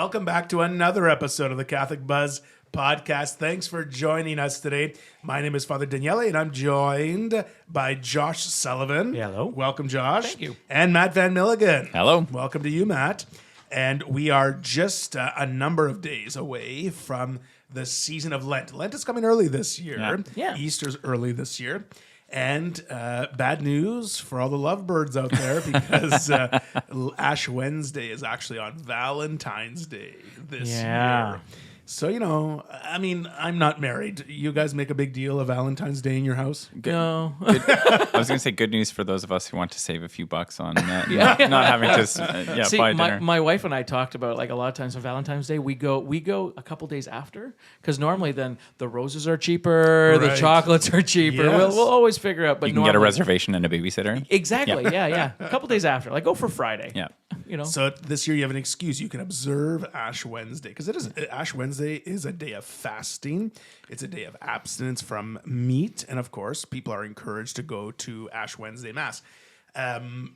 Welcome back to another episode of the Catholic Buzz podcast. Thanks for joining us today. My name is Father Daniele, and I'm joined by Josh Sullivan. Hello. Welcome, Josh. Thank you. And Matt Van Milligan. Hello. Welcome to you, Matt. And we are just a number of days away from the season of Lent. Lent is coming early this year. Yeah. Easter's early this year. And bad news for all the lovebirds out there because Ash Wednesday is actually on Valentine's Day this year. So, I'm not married. You guys make a big deal of Valentine's Day in your house? No. I was going to say good news for those of us who want to save a few bucks on not having to See, buy dinner. my wife and I talked about, like, a lot of times on Valentine's Day, we go a couple days after, because normally then the roses are cheaper, the Right. chocolates are cheaper. Yes. We'll always figure out. But You can get a reservation and a babysitter. Exactly. Yeah. A couple days after, like, go for Friday. Yeah. So this year you have an excuse. You can observe Ash Wednesday because Ash Wednesday is a day of fasting. It's a day of abstinence from meat, and of course, people are encouraged to go to Ash Wednesday Mass.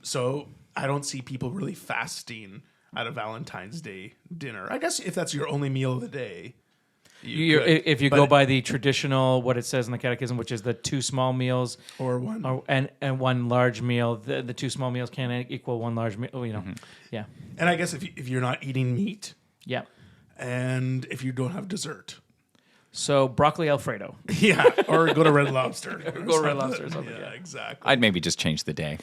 So I don't see people really fasting at a Valentine's Day dinner. I guess if that's your only meal of the day. If you go by the traditional, what it says in the Catechism, which is the two small meals or one and one large meal, the two small meals can equal one large meal. Yeah, and I guess if you're not eating meat, yeah. and if you don't have dessert, So broccoli Alfredo. yeah, or go to Red Lobster, Go to Red Lobster or something. Yeah, exactly. I'd maybe just change the day.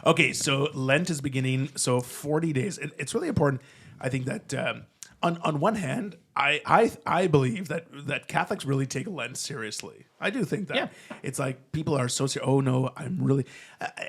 Okay, so Lent is beginning. So 40 days. It's really important. I think that on one hand, I believe that Catholics really take Lent seriously. I do think that. Yeah. It's like people are so serious. Oh no, I'm really.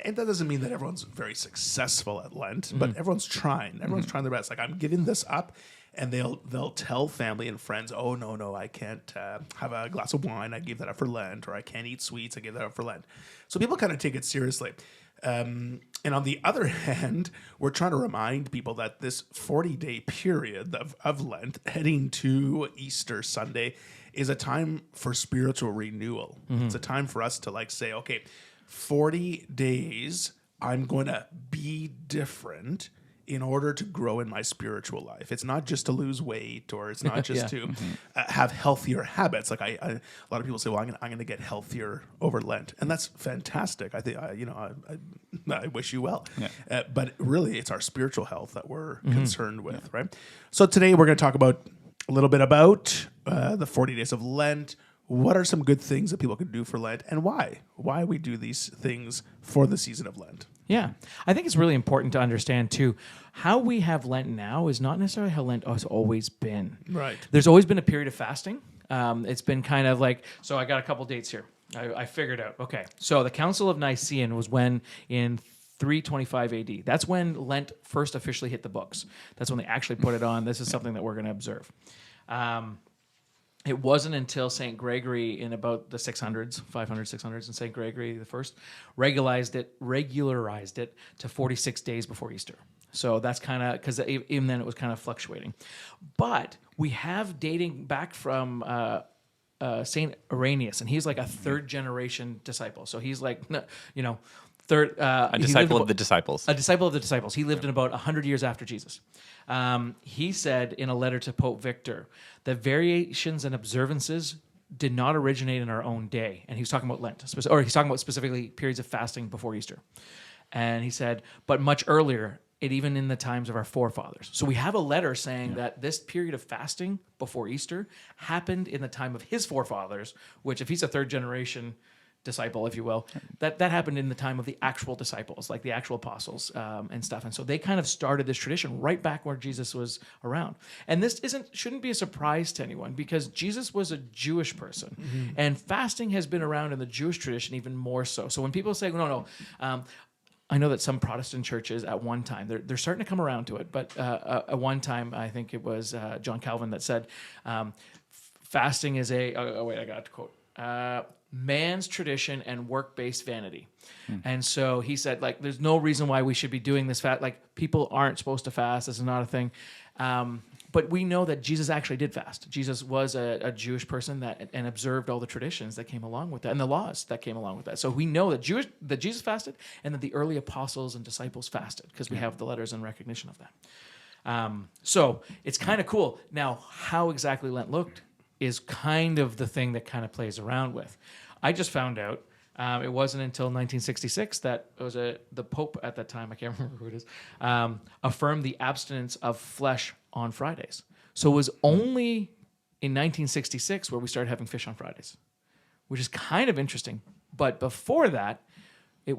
And that doesn't mean that everyone's very successful at Lent, but everyone's trying. Everyone's trying their best. Like, I'm giving this up. And they'll tell family and friends, oh, no, I can't have a glass of wine. I gave that up for Lent. Or I can't eat sweets. I gave that up for Lent. So people kind of take it seriously. And on the other hand, we're trying to remind people that this 40-day period of Lent heading to Easter Sunday is a time for spiritual renewal. It's a time for us to say, okay, 40 days, I'm going to be different in order to grow in my spiritual life. It's not just to lose weight, or it's not just to have healthier habits. Like a lot of people say, well, I'm going to get healthier over Lent, and that's fantastic. I think I wish you well. Yeah. But really, it's our spiritual health that we're concerned with, right? So today we're going to talk about a little bit about the 40 days of Lent. What are some good things that people can do for Lent, and why? Why we do these things for the season of Lent? Yeah. I think it's really important to understand, too, how we have Lent now is not necessarily how Lent has always been. Right. There's always been a period of fasting. It's been kind of like, so I got a couple dates here. I figured out. Okay. So the Council of Nicaea was when in 325 AD. That's when Lent first officially hit the books. That's when they actually put it on. This is something that we're going to observe. It wasn't until St. Gregory in about the 600s, 600s, and St. Gregory the First regularized it to 46 days before Easter. So that's kind of, because even then it was kind of fluctuating. But we have dating back from St. Irenaeus, and he's like a third generation disciple. So he's like, third. A disciple of the disciples. A disciple of the disciples. He lived in about 100 years after Jesus. He said in a letter to Pope Victor that variations and observances did not originate in our own day. And he was talking about Lent, or he's talking about specifically periods of fasting before Easter. And he said, but much earlier, even in the times of our forefathers. So we have a letter saying that this period of fasting before Easter happened in the time of his forefathers, which if he's a third generation disciple, if you will, that happened in the time of the actual disciples, like the actual apostles and stuff. And so they kind of started this tradition right back where Jesus was around. And this shouldn't be a surprise to anyone, because Jesus was a Jewish person, and fasting has been around in the Jewish tradition even more so. So when people say, no, I know that some Protestant churches at one time, they're starting to come around to it, but at one time, I think it was John Calvin that said, fasting is I got to quote, man's tradition and work-based vanity. And so he said, there's no reason why we should be doing this fast. Like, people aren't supposed to fast. This is not a thing. But we know that Jesus actually did fast. Jesus was a Jewish person and observed all the traditions that came along with that and the laws that came along with that. So we know that Jesus fasted and that the early apostles and disciples fasted because we have the letters in recognition of that. So it's kind of cool. Now, how exactly Lent looked is kind of the thing that kind of plays around with. I just found out it wasn't until 1966 that it was the Pope at that time, I can't remember who it is, affirmed the abstinence of flesh on Fridays. So it was only in 1966 where we started having fish on Fridays, which is kind of interesting. But before that, we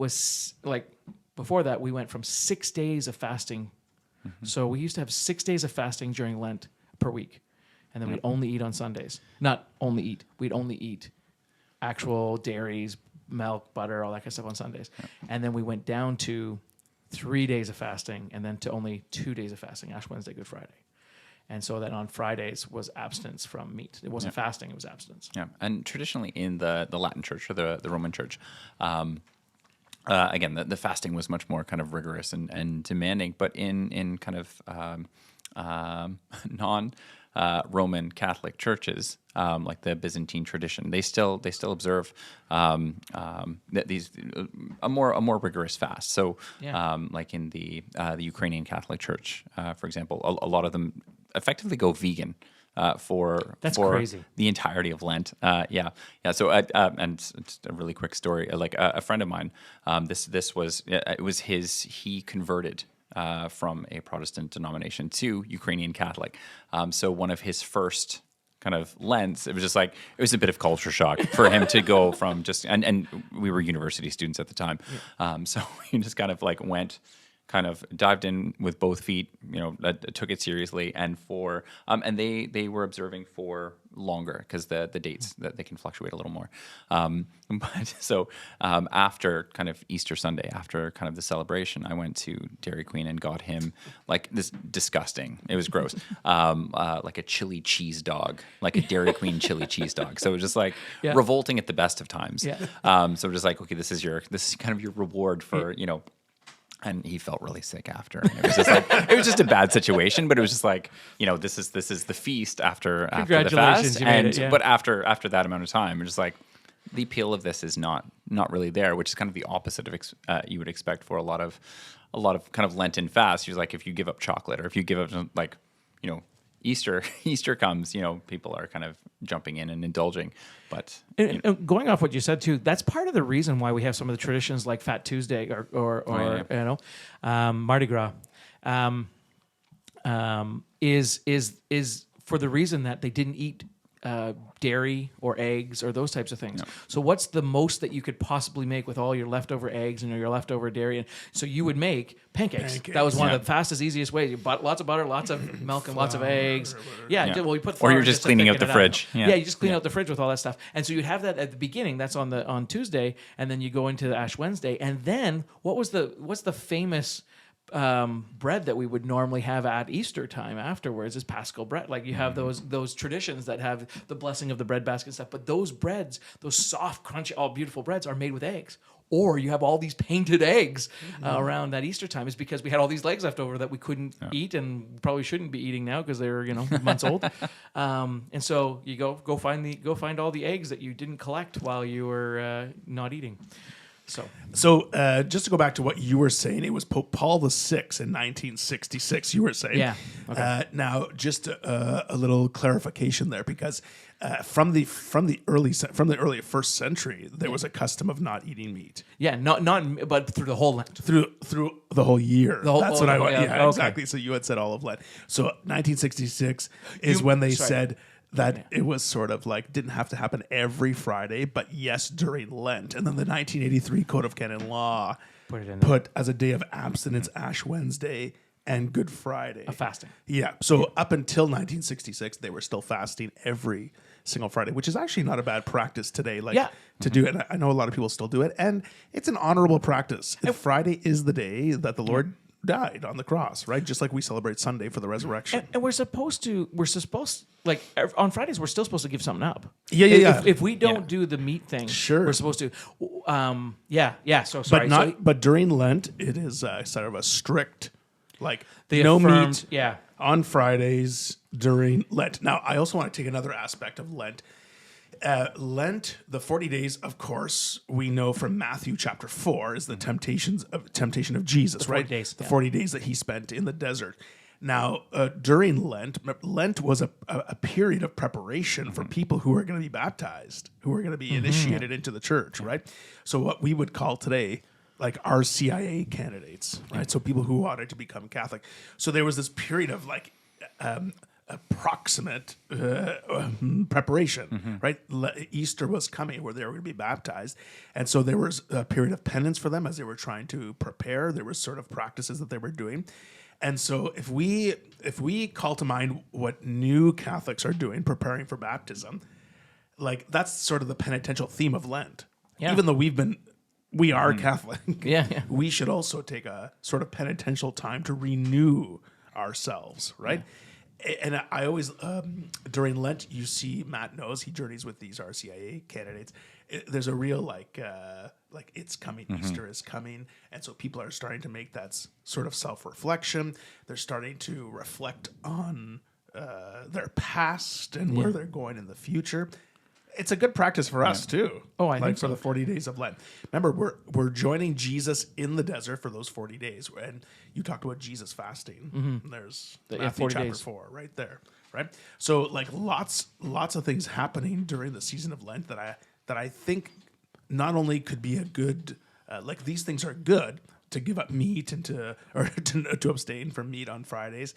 went from 6 days of fasting. Mm-hmm. So we used to have 6 days of fasting during Lent per week. And then we'd only eat on Sundays. Not only eat, we'd only eat actual dairies, milk, butter, all that kind of stuff on Sundays. Yeah. And then we went down to 3 days of fasting and then to only 2 days of fasting, Ash Wednesday, Good Friday. And so then on Fridays was abstinence from meat. It wasn't fasting, it was abstinence. Yeah, and traditionally in the Latin Church or the Roman Church, again, the fasting was much more kind of rigorous and demanding, but in kind of non-Roman Catholic churches, like the Byzantine tradition, they still observe a more rigorous fast. So, like in the Ukrainian Catholic Church, for example, a lot of them effectively go vegan. For crazy. The entirety of Lent. So, and just a really quick story. Like a friend of mine, he converted from a Protestant denomination to Ukrainian Catholic. So one of his first kind of Lents, it was a bit of culture shock for him to go from and we were university students at the time. So he just kind of dived in with both feet, took it seriously, and they were observing for longer because the dates that they can fluctuate a little more. After kind of Easter Sunday, after kind of the celebration, I went to Dairy Queen and got him like this disgusting. It was gross, like a chili cheese dog, like a Dairy Queen chili cheese dog. So it was just revolting at the best of times. So just like, okay, this is kind of your reward for And he felt really sick after. And it was just a bad situation, but it was just like, this is the feast after the fast. But after that amount of time, it's just like the appeal of this is not really there, which is kind of the opposite of you would expect for a lot of kind of Lenten fasts. You're like, if you give up chocolate or if you give up Easter comes, people are kind of jumping in and indulging. But and going off what you said too, that's part of the reason why we have some of the traditions like Fat Tuesday or Mardi Gras, is for the reason that they didn't eat dairy or eggs or those types of things. No. So what's the most that you could possibly make with all your leftover eggs and your leftover dairy? And so you would make pancakes. That was one of the fastest, easiest ways. You bought lots of butter, lots of milk, and lots of eggs. Well, you put flour. Or you're just cleaning out the fridge. You just clean out the fridge with all that stuff. And so you'd have that at the beginning. That's on Tuesday, and then you go into the Ash Wednesday. And then what's the famous bread that we would normally have at Easter time afterwards is Paschal bread. Like you have those traditions that have the blessing of the bread basket and stuff, but those breads, those soft, crunchy, all beautiful breads are made with eggs. Or you have all these painted eggs around that Easter time is because we had all these legs left over that we couldn't eat and probably shouldn't be eating now because they're months old. And so you go find all the eggs that you didn't collect while you were not eating. So just to go back to what you were saying, it was Pope Paul VI in 1966. You were saying, yeah. Okay. Now, just a little clarification there, because from the early first century, there was a custom of not eating meat. Yeah, but through the whole Lent, through the whole year. That's what I want. Yeah, exactly. So you had said all of Lent. So 1966 is when they said that it was sort of like didn't have to happen every Friday, but yes, during Lent. And then the 1983 Code of Canon Law put as a day of abstinence Ash Wednesday and Good Friday. A fasting. Yeah. So up until 1966, they were still fasting every single Friday, which is actually not a bad practice today. To do it. I know a lot of people still do it, and it's an honorable practice. Friday is the day that the Lord died on the cross, right? Just like we celebrate Sunday for the resurrection. And we're supposed like on Fridays, we're still supposed to give something up. Yeah. If we don't do the meat thing, sure, we're supposed to. So sorry. But during Lent, it is sort of a strict, like the no affirmed, meat on Fridays. during Lent. Now, I also want to take another aspect of Lent. Lent, the 40 days, of course, we know from Matthew chapter 4 is the temptation of Jesus, 40 right? days, The yeah. 40 days that he spent in the desert. Now, during Lent was a period of preparation for people who are going to be baptized, who are going to be initiated into the church, right? So what we would call today like RCIA candidates, right? So people who wanted to become Catholic. So there was this period of like approximate preparation, right? Easter was coming where they were going to be baptized. And so there was a period of penance for them as they were trying to prepare. There were sort of practices that they were doing. And so if we call to mind what new Catholics are doing, preparing for baptism, like that's sort of the penitential theme of Lent. Yeah. Even though we are Catholic, Yeah. we should also take a sort of penitential time to renew ourselves, right? And I always, during Lent, you see, Matt knows, he journeys with these RCIA candidates. There's a real like it's coming, Easter is coming. And so people are starting to make that sort of self-reflection. They're starting to reflect on their past and where they're going in the future. It's a good practice for us too. Oh, I think for so. the 40 days of Lent. Remember, we're joining Jesus in the desert for those 40 days. And you talked about Jesus fasting. There's Matthew 40 chapter days. 4 right there, right? So like lots of things happening during the season of Lent that I think not only could be a good like these things are good to give up meat and to abstain from meat on Fridays,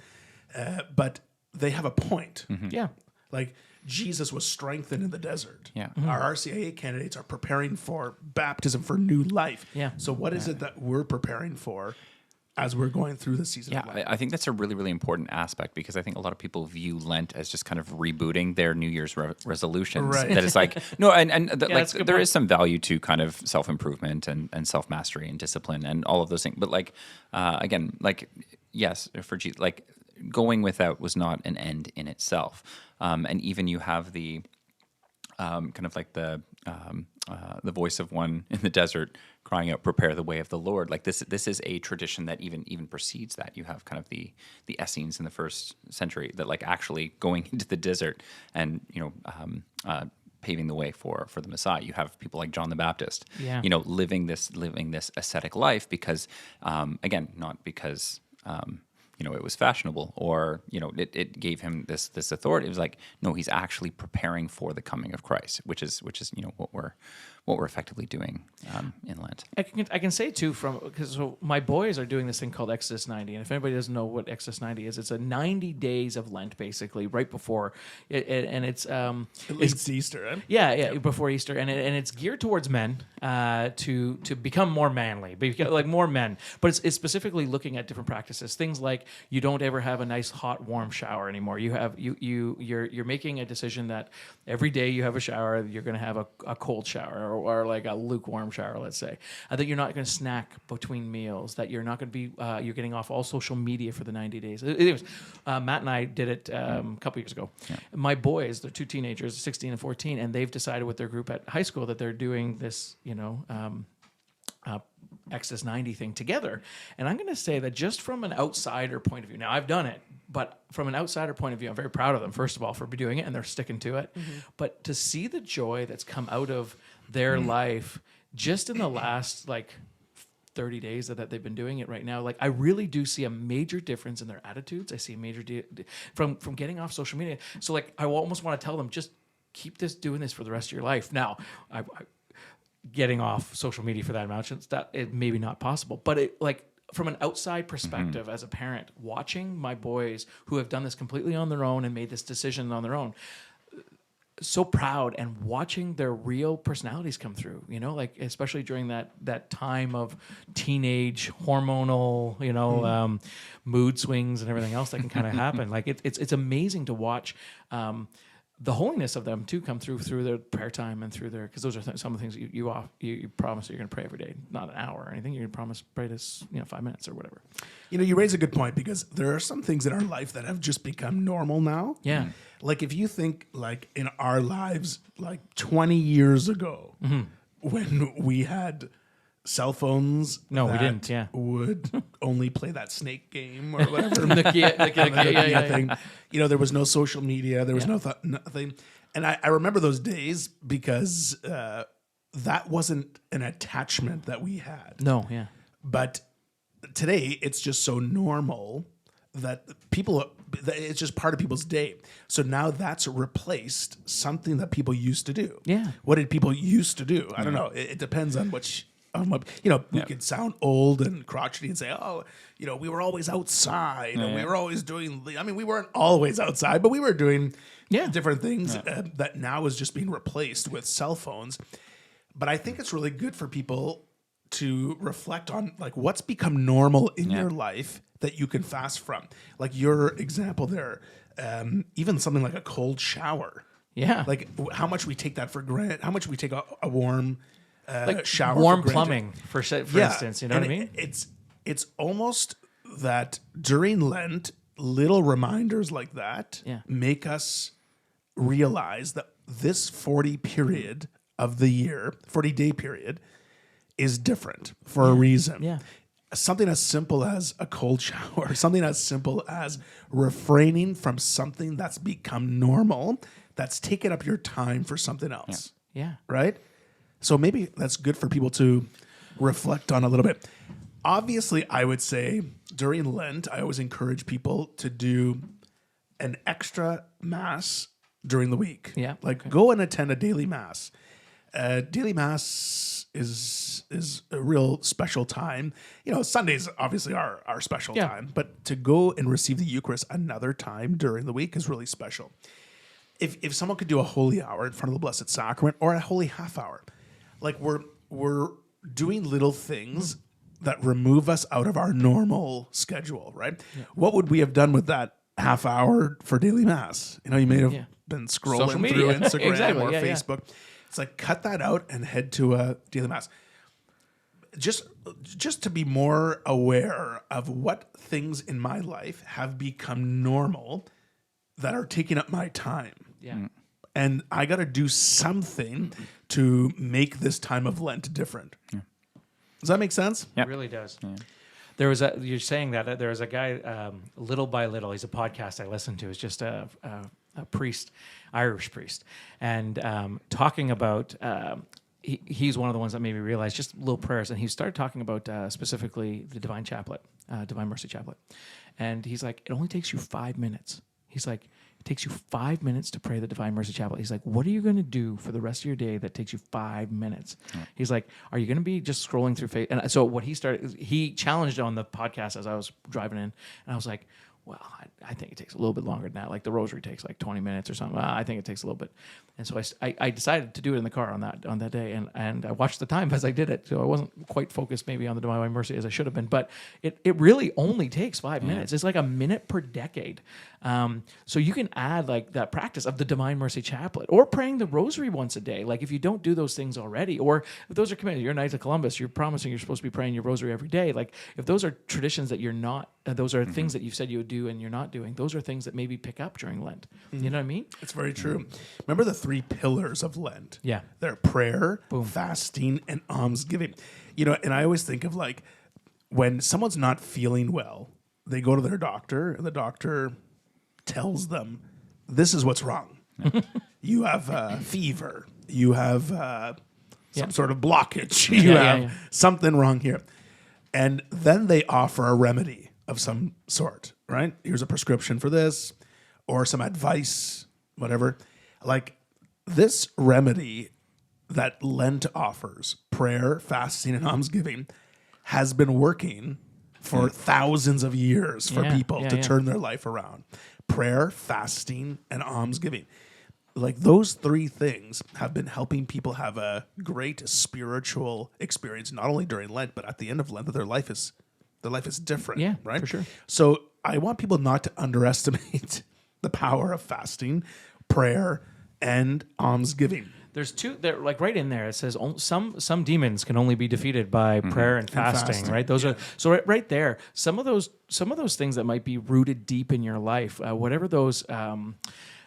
but they have a point. Yeah. Like Jesus was strengthened in the desert. Yeah. Our RCIA candidates are preparing for baptism for new life. Yeah. So what is it that we're preparing for as we're going through the season of Lent? Yeah, I think that's a really, really important aspect because I think a lot of people view Lent as just kind of rebooting their New Year's resolutions. Right. That it's like, no, and like that's a good there point. is some value to kind of self-improvement and self-mastery and discipline and all of those things. But like, again, like, yes, for Jesus, like going without was not an end in itself. And even you have the kind of like the voice of one in the desert crying out, "Prepare the way of the Lord." Like this is a tradition that even precedes that. You have kind of the Essenes in the first century that like actually going into the desert and paving the way for the Messiah. You have people like John the Baptist, living this ascetic life because again, not because it was fashionable or, it gave him this authority. It was like, no, he's actually preparing for the coming of Christ, which is what we're effectively doing in Lent. I can say too because my boys are doing this thing called Exodus 90, and if anybody doesn't know what Exodus 90 is, it's a 90 days of Lent basically right before and it's It leads to Easter, right? yeah, before Easter, and it's geared towards men to become more manly, like more men. But it's specifically looking at different practices, things like you don't ever have a nice hot warm shower anymore. You're making a decision that every day you have a shower, you're going to have a cold shower or like a lukewarm shower, let's say. That you're not going to snack between meals. That you're not going to be you're getting off all social media for the 90 days. Anyways, Matt and I did it a couple years ago. Yeah. My boys, they're two teenagers, 16 and 14, and they've decided with their group at high school that they're doing this, Exodus 90 thing together. And I'm going to say that just from an outsider point of view, now I've done it, but from an outsider point of view, I'm very proud of them, first of all, for doing it, and they're sticking to it. But to see the joy that's come out of their life just in the last 30 days that they've been doing it right now, I really do see a major difference in their attitudes. I see a major from getting off social media. So I almost want to tell them, just keep doing this for the rest of your life. Now, I getting off social media for that amount, it maybe not possible, but from an outside perspective, as a parent, watching my boys who have done this completely on their own and made this decision on their own, so proud, and watching their real personalities come through, especially during that time of teenage hormonal, mood swings and everything else that can kind of happen. It's amazing to watch the holiness of them too come through their prayer time and through their, because those are some of the things you promise that you're going to pray every day, not an hour or anything. You're going to promise pray this 5 minutes or whatever. You raise a good point, because there are some things in our life that have just become normal now. Yeah. If you think in our lives 20 years ago, when we had cell phones. No, we that didn't, yeah. would only play that snake game or whatever. Yeah. Thing. You know, there was no social media. There was nothing. And I remember those days because that wasn't an attachment that we had. No, yeah. But today, it's just so normal that it's just part of people's day. So now that's replaced something that people used to do. Yeah. What did people used to do? I don't know. It depends on what, we could sound old and crotchety and say, oh, we were always outside and we were always doing, we weren't always outside, but we were doing different things that now is just being replaced with cell phones. But I think it's really good for people to reflect on like what's become normal in your life that you can fast from. Like your example there, even something like a cold shower. Yeah. Like how much we take that for granted, how much we take a warm shower warm for plumbing, for instance, you know what I mean? It's almost that during Lent, little reminders like that make us realize that this 40 period of the year, 40-day period, is different for a reason. Yeah. Something as simple as a cold shower, something as simple as refraining from something that's become normal, that's taken up your time for something else. Yeah. Right? So maybe that's good for people to reflect on a little bit. Obviously, I would say during Lent, I always encourage people to do an extra mass during the week. Yeah. Like go and attend a daily mass. Daily mass is a real special time. Sundays obviously are our special time, but to go and receive the Eucharist another time during the week is really special. If someone could do a holy hour in front of the Blessed Sacrament or a holy half hour, like we're doing little things that remove us out of our normal schedule, right? Yeah. What would we have done with that half hour for daily mass? You may have been scrolling through Instagram or Facebook. It's like cut that out and head to a daily mass. Just to be more aware of what things in my life have become normal that are taking up my time. Yeah. And I got to do something to make this time of Lent different. Yeah. Does that make sense? It really does. Yeah. You're saying that there was a guy, Little by Little, he's a podcast I listen to. It's just a priest, Irish priest, and talking about, he's one of the ones that made me realize just little prayers. And he started talking about specifically the Divine Chaplet, Divine Mercy Chaplet. And he's like, it only takes you 5 minutes. He's like, it takes you 5 minutes to pray the Divine Mercy Chaplet. He's like, what are you going to do for the rest of your day that takes you 5 minutes? Right. He's like, are you going to be just scrolling through Facebook? And so what he challenged on the podcast as I was driving in, and I was like, well, I think it takes a little bit longer than that. Like the rosary takes like 20 minutes or something. I think it takes a little bit. And so I decided to do it in the car on that day. And I watched the time as I did it. So I wasn't quite focused maybe on the Divine Mercy as I should have been. But it really only takes 5 minutes. It's like a minute per decade. So you can add like that practice of the Divine Mercy Chaplet or praying the rosary once a day. Like if you don't do those things already, or if those are committed, you're Knights of Columbus, you're promising you're supposed to be praying your rosary every day. Like if those are traditions that you're not, those are things that you've said you would do and you're not doing, those are things that maybe pick up during Lent. You know what I mean? It's very true. Remember the 3 pillars of Lent? Yeah. They're prayer, fasting, and almsgiving. And I always think of like when someone's not feeling well, they go to their doctor and the doctor tells them, this is what's wrong. You have fever. You have some sort of blockage. You have something wrong here. And then they offer a remedy of some sort, right? Here's a prescription for this or some advice, whatever. Like this remedy that Lent offers, prayer, fasting, and almsgiving, has been working for thousands of years for people to turn their life around. Prayer, fasting, and almsgiving. Like those 3 things have been helping people have a great spiritual experience, not only during Lent, but at the end of Lent, that their life is different. Yeah, right? For sure. So I want people not to underestimate the power of fasting, prayer, and almsgiving. There's 2 there, like right in there. It says some demons can only be defeated by prayer and fasting. Right? Those are so right there. Some of those things that might be rooted deep in your life, whatever those I'm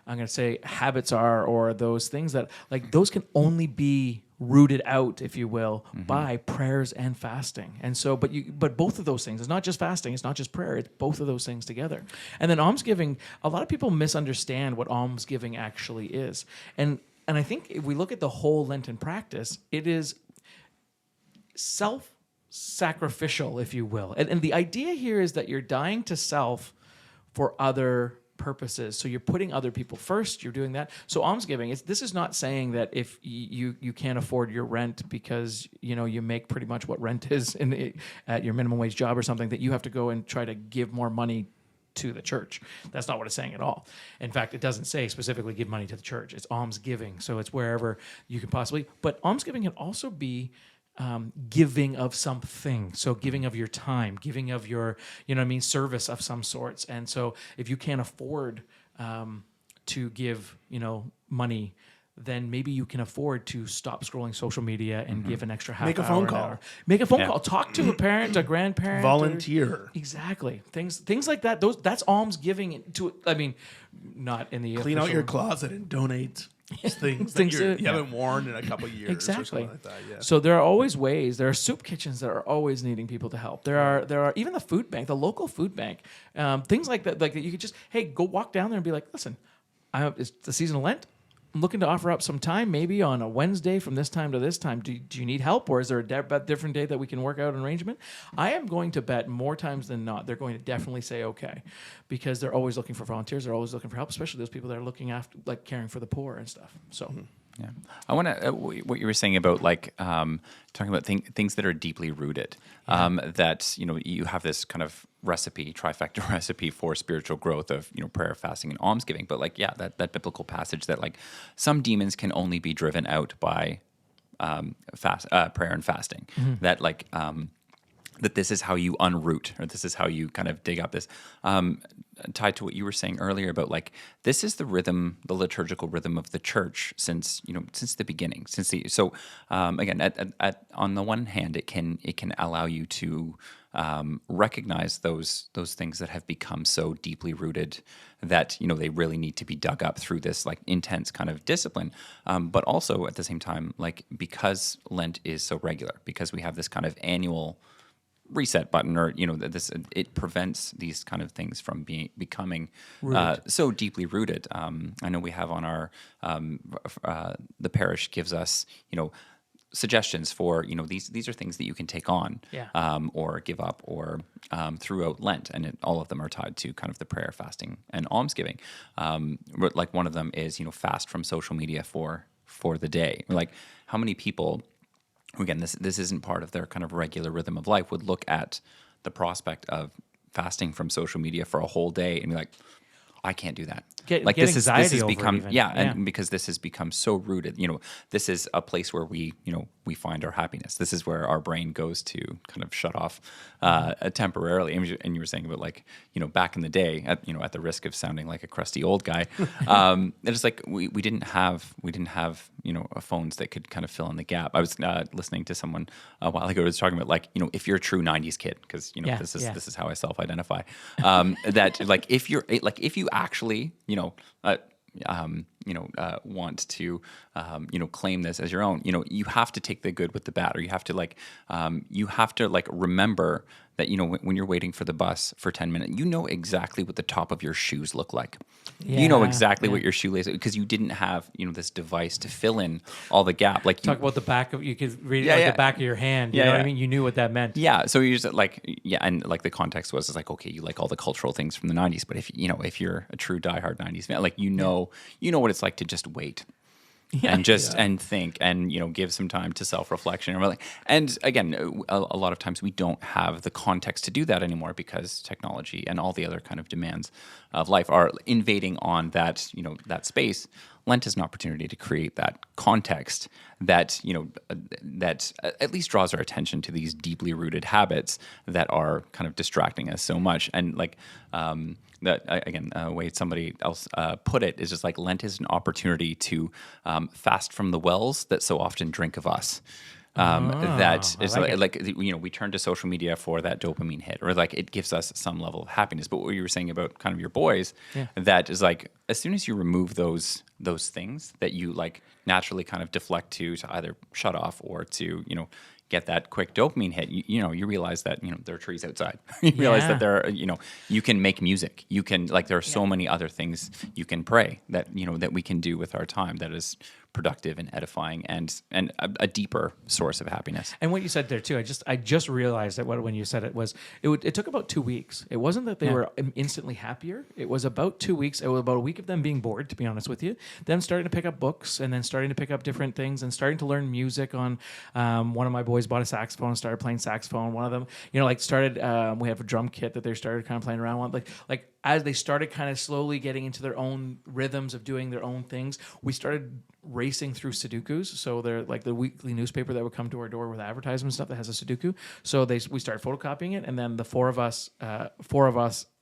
going to say habits are, or those things that like those can only be rooted out, if you will, by prayers and fasting. And so, but both of those things, it's not just fasting, it's not just prayer, it's both of those things together. And then almsgiving, a lot of people misunderstand what almsgiving actually is. And I think if we look at the whole Lenten practice, it is self-sacrificial, if you will. And the idea here is that you're dying to self for other purposes. So you're putting other people first, you're doing that. So almsgiving, this is not saying that if you can't afford your rent because you make pretty much what rent is at your minimum wage job or something, that you have to go and try to give more money to the church. That's not what it's saying at all. In fact, it doesn't say specifically give money to the church. It's almsgiving. So it's wherever you can possibly, but almsgiving can also be giving of something. So giving of your time, giving of your, service of some sorts. And so if you can't afford to give, money, then maybe you can afford to stop scrolling social media and give an extra half Make a hour, phone an call. hour. Make a phone call. Talk to a parent, a grandparent. Volunteer. Exactly. Things like that. That's almsgiving not in the Clean out official- your closet and donate things that Things you that- haven't worn in a couple years. Exactly. Or something like that. Yeah. So there are always ways. There are soup kitchens that are always needing people to help. There are even the food bank, the local food bank, things like that. Like you could just go walk down there and be like, listen, it's the season of Lent. I'm looking to offer up some time, maybe on a Wednesday from this time to this time. Do you need help, or is there a different day that we can work out an arrangement? I am going to bet more times than not they're going to definitely say okay, because they're always looking for volunteers. They're always looking for help, especially those people that are looking after, caring for the poor and stuff. So. Yeah, I want to what you were saying about talking about things that are deeply rooted. That you have this kind of trifecta recipe for spiritual growth of prayer, fasting, and almsgiving. But that biblical passage that some demons can only be driven out by prayer and fasting. That that this is how you unroot, or this is how you kind of dig up this. Tied to what you were saying earlier about this is the rhythm, the liturgical rhythm of the church since the beginning. Again, on the one hand, it can allow you to recognize those things that have become so deeply rooted that they really need to be dug up through this intense kind of discipline. But also at the same time, because Lent is so regular, because we have this kind of annual reset button, or it prevents these kind of things from becoming so deeply rooted. I know we have on our the parish gives us suggestions for these are things that you can take on or give up or throughout Lent, and all of them are tied to kind of the prayer, fasting, and almsgiving. One of them is fast from social media for the day. How many people, again, this isn't part of their kind of regular rhythm of life, would look at the prospect of fasting from social media for a whole day and be like, I can't do that. Get this anxiety has over become it even. and because this has become so rooted. This is a place where we find our happiness. This is where our brain goes to kind of shut off temporarily. And you were saying about back in the day, at the risk of sounding like a crusty old guy, it's we didn't have phones that could kind of fill in the gap. I was listening to someone a while ago who was talking about if you're a true '90s kid, because this is how I self-identify. That if you actually want to claim this as your own, you have to take the good with the bad, or you have to remember that when you're waiting for the bus for 10 minutes, exactly what the top of your shoes look like. Exactly what your shoelace, because you didn't have this device to fill in all the gap. Talk about the back of, you could read it the back of your hand. You know what I mean? You knew what that meant. Yeah. So you just and the context was okay, you like all the cultural things from the '90s, but if you're a true diehard '90s fan, you know what it's like to just wait. And think and give some time to self-reflection, and again, a lot of times we don't have the context to do that anymore because technology and all the other kind of demands of life are invading on that that space. Lent is an opportunity to create that context that that at least draws our attention to these deeply rooted habits that are kind of distracting us so much. And that again, a way somebody else put it is just Lent is an opportunity to fast from the wells that so often drink of us. That I is like it. like, we turn to social media for that dopamine hit, or like it gives us some level of happiness. But what you were saying about kind of your boys, that is like, as soon as you remove those things that you like naturally kind of deflect to either shut off or to, get that quick dopamine hit, you realize that, there are trees outside. You realize that there are, you can make music. You can, like, there are so many other things you can pray that, that we can do with our time that is productive and edifying and a deeper source of happiness. And what you said there too, I just realized that when you said it was, it took about 2 weeks. It wasn't that they were instantly happier. It was about 2 weeks. It was about a week of them being bored, to be honest with you. Them starting to pick up books and then starting to pick up different things and starting to learn music on. One of my boys bought a saxophone and started playing saxophone. One of them, started. We have a drum kit that they started kind of playing around with. Like as they started kind of slowly getting into their own rhythms of doing their own things, we started racing through Sudokus. So they're like the weekly newspaper that would come to our door with advertisements and stuff that has a Sudoku. So we started photocopying it, and then the four of us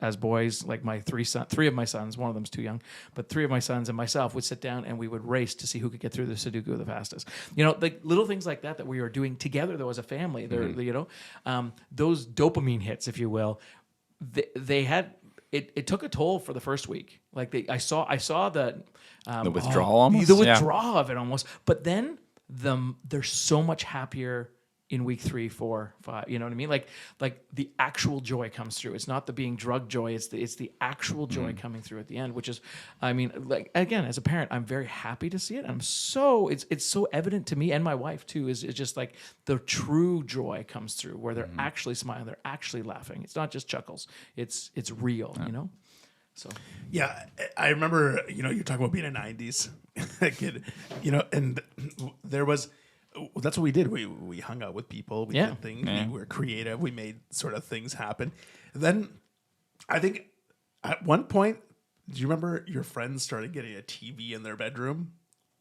as boys, like three of my sons, one of them's too young, but three of my sons and myself would sit down and we would race to see who could get through the Sudoku the fastest. Like little things like that we were doing together though as a family. Those dopamine hits, if you will, they had. It took a toll for the first week. Like I saw the withdrawal almost? The withdrawal of it almost. But then they're so much happier in week 3, 4, 5. You know what I mean? Like the actual joy comes through. It's not the being drugged joy. It's the actual joy coming through at the end, which is, like again, as a parent, I'm very happy to see it. It's so evident to me and my wife too. Is just like the true joy comes through where they're actually smiling, they're actually laughing. It's not just chuckles. It's real. So Yeah, I remember, you're talking about being a 90s kid, and there was, that's what we did. We hung out with people, we did things, we were creative, we made sort of things happen. Then I think at one point, do you remember your friends started getting a TV in their bedroom?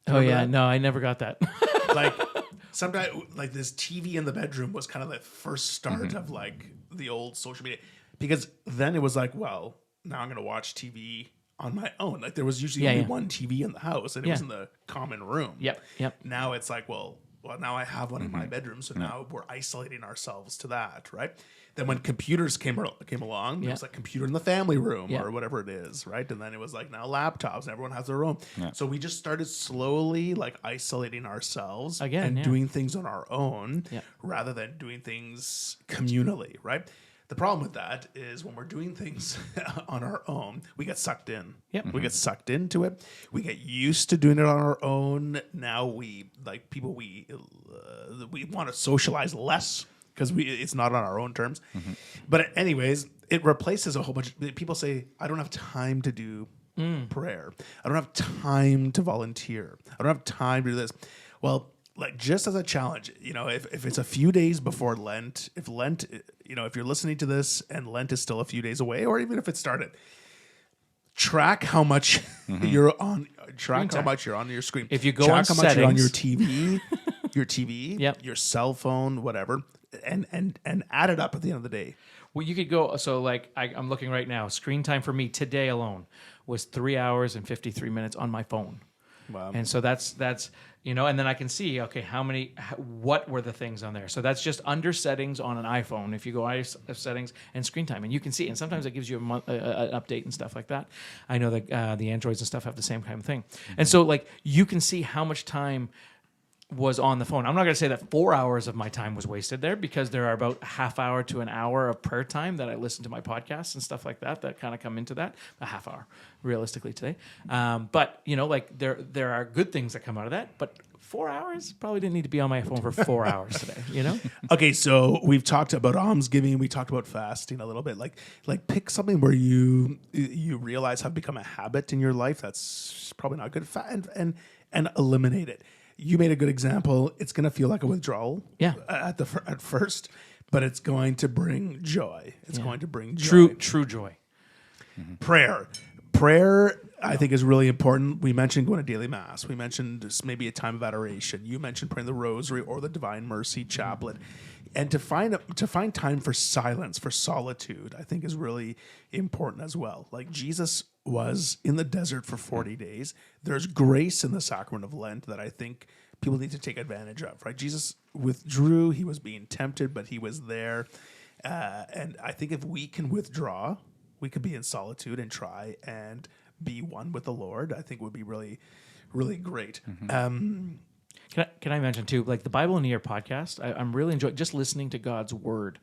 That? No, I never got that. Like sometimes, like this TV in the bedroom was kind of the first start of like the old social media, because then it was like, well, now I'm going to watch TV on my own. Like there was usually only one TV in the house, and it was in the common room. Yep. Now it's like, well, now I have one in my bedroom, so now we're isolating ourselves to that, right? Then when computers came along, it was like computer in the family room or whatever it is, right? And then it was like now laptops, and everyone has their own. So we just started slowly like isolating ourselves and doing things on our own rather than doing things communally, right? The problem with that is when we're doing things on our own, we get sucked in. We get sucked into it. We get used to doing it on our own. Now we want to socialize less because it's not on our own terms. But anyways, it replaces a whole bunch. People say, I don't have time to do prayer. I don't have time to volunteer. I don't have time to do this. Well, like just as a challenge, if it's a few days before Lent, if you're listening to this and Lent is still a few days away, or even if it started, track how much you're on. Track how much you're on your screen. If you go track on how much you're on your settings. TV, your cell phone, whatever, and add it up at the end of the day. Well, you could go. So, like, I'm looking right now. Screen time for me today alone was 3 hours and 53 minutes on my phone. Wow. And so that's and then I can see, okay, what were the things on there? So that's just under settings on an iPhone. If you go settings and screen time, and you can see, and sometimes it gives you an update and stuff like that. I know that the Androids and stuff have the same kind of thing. And so like you can see how much time was on the phone. I'm not going to say that 4 hours of my time was wasted there, because there are about a half hour to an hour of prayer time that I listen to my podcasts and stuff like that kind of come into that. A half hour, realistically, today. But, like there are good things that come out of that. But 4 hours, probably didn't need to be on my phone for 4 hours today, Okay, so we've talked about almsgiving. We talked about fasting a little bit. Like pick something where you realize have become a habit in your life that's probably not good, and eliminate it. You made a good example. It's going to feel like a withdrawal at first, but it's going to bring joy. It's going to bring joy. True joy. Prayer, I think, is really important. We mentioned going to daily mass. We mentioned maybe a time of adoration. You mentioned praying the rosary or the Divine Mercy Chaplet. And to find time for silence, for solitude, I think is really important as well. Like Jesus was in the desert for 40 days. There's grace in the sacrament of Lent that I think people need to take advantage of, right? Jesus withdrew. He was being tempted, but he was there. And I think if we can withdraw, we could be in solitude and try and be one with the Lord. I think would be really, really great. Can I mention too, like the Bible in a Year podcast? I'm really enjoying just listening to God's word,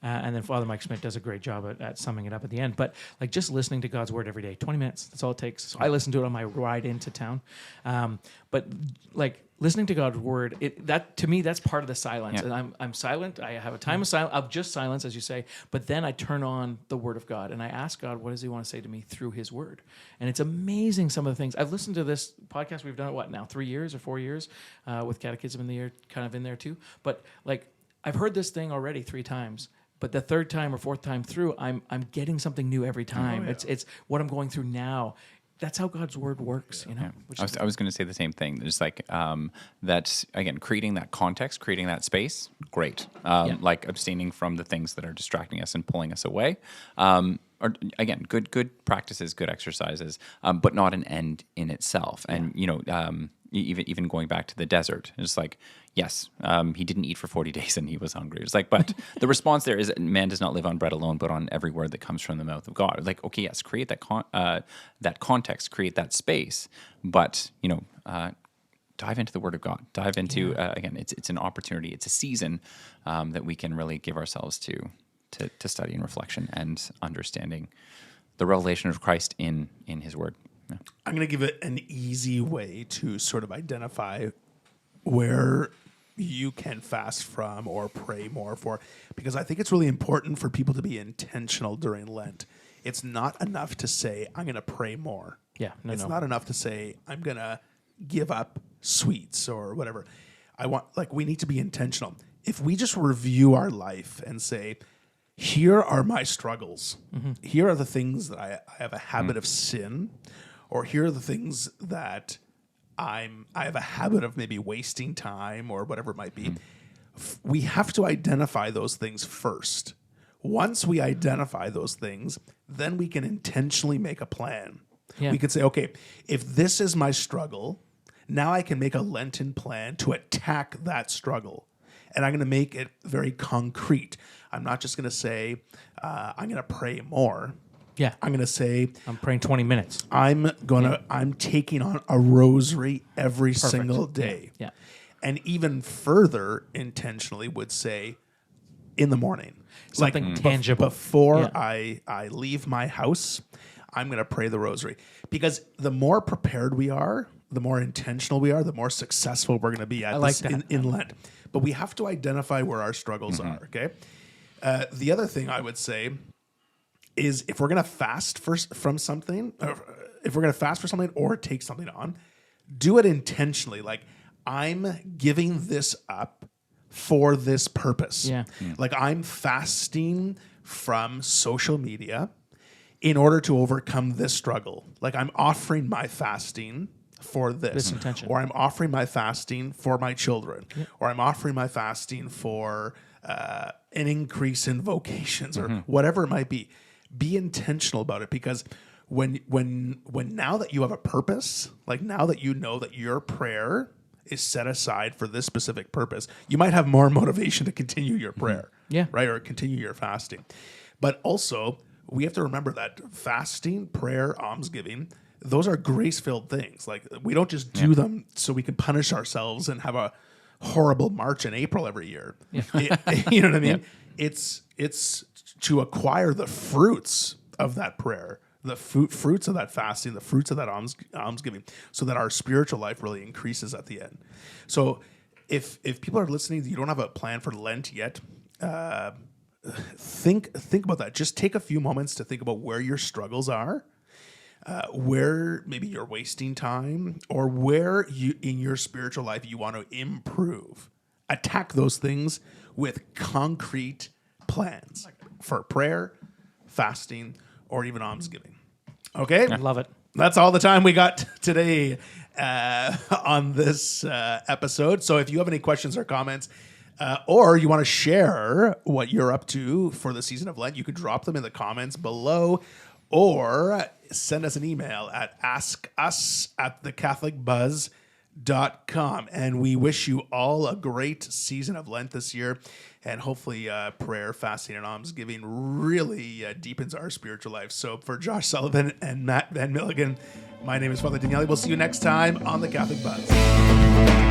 and then Father Mike Schmidt does a great job at summing it up at the end. But like just listening to God's word every day, 20 minutes, that's all it takes. So I listen to it on my ride into town. But like listening to God's word, that to me that's part of the silence. Yeah. And I'm silent. I have a time of just silence, as you say. But then I turn on the Word of God and I ask God, what does He want to say to me through His Word? And it's amazing some of the things I've listened to. This podcast we've done it what now 3 years or 4 years with Catechism in the Year kind of in there too. But like I've heard this thing already 3 times. But the 3rd time or 4th time through, I'm getting something new every time. It's what I'm going through now. That's how God's word works, you know. Yeah. Which I was going to say the same thing. There's like that again, creating that context, creating that space, great. Like abstaining from the things that are distracting us and pulling us away. Or again, good practices, good exercises, but not an end in itself. And you know, even going back to the desert, it's like, yes, he didn't eat for 40 days and he was hungry. It's like, but the response there is, man does not live on bread alone, but on every word that comes from the mouth of God. Like, okay, yes, create that context, create that space, but you know, dive into the Word of God. Dive into again, it's an opportunity, it's a season that we can really give ourselves to study and reflection and understanding the revelation of Christ in His Word. Yeah. I'm going to give it an easy way to sort of identify where you can fast from or pray more for, because I think it's really important for people to be intentional during Lent. It's not enough to say, I'm going to pray more. Yeah, It's not enough to say, I'm going to give up sweets or whatever. We need to be intentional. If we just review our life and say, here are my struggles. Here are the things that I have a habit of sin, or here are the things that I have a habit of maybe wasting time or whatever it might be. We have to identify those things first. Once we identify those things, then we can intentionally make a plan. Yeah. We could say, okay, if this is my struggle, now I can make a Lenten plan to attack that struggle. And I'm going to make it very concrete. I'm not just going to say, I'm going to pray more. Yeah. I'm going to say, I'm praying 20 minutes. I'm taking on a rosary every single day. Yeah. And even further intentionally would say in the morning. Something tangible. Before I leave my house, I'm going to pray the rosary. Because the more prepared we are, the more intentional we are, the more successful we're going to be at this in Lent. But we have to identify where our struggles are, okay? The other thing I would say is if we're going to fast from something, if we're going to fast for something or take something on, do it intentionally. Like, I'm giving this up for this purpose. Yeah. Like, I'm fasting from social media in order to overcome this struggle. Like, I'm offering my fasting for this intention. Or I'm offering my fasting for my children, or I'm offering my fasting for an increase in vocations, or whatever it might be. Be intentional about it, because when now that you have a purpose, like now that you know that your prayer is set aside for this specific purpose, you might have more motivation to continue your prayer, right, or continue your fasting. But also, we have to remember that fasting, prayer, almsgiving, those are grace-filled things. Like, we don't just do them so we can punish ourselves and have a horrible March and April every year. You know what I mean? It's to acquire the fruits of that prayer, the fruits of that fasting, the fruits of that almsgiving, so that our spiritual life really increases at the end. So if people are listening, you don't have a plan for Lent yet, think about that. Just take a few moments to think about where your struggles are, where maybe you're wasting time, or where you in your spiritual life you want to improve. Attack those things with concrete plans for prayer, fasting, or even almsgiving. Okay? I love it. That's all the time we got today on this episode. So if you have any questions or comments, or you want to share what you're up to for the season of Lent, you could drop them in the comments below, or send us an email at askus@thecatholicbuzz.com. And we wish you all a great season of Lent this year. And hopefully prayer, fasting, and almsgiving really deepens our spiritual life. So for Josh Sullivan and Matt Van Milligan, my name is Father Daniele. We'll see you next time on the Catholic Buzz.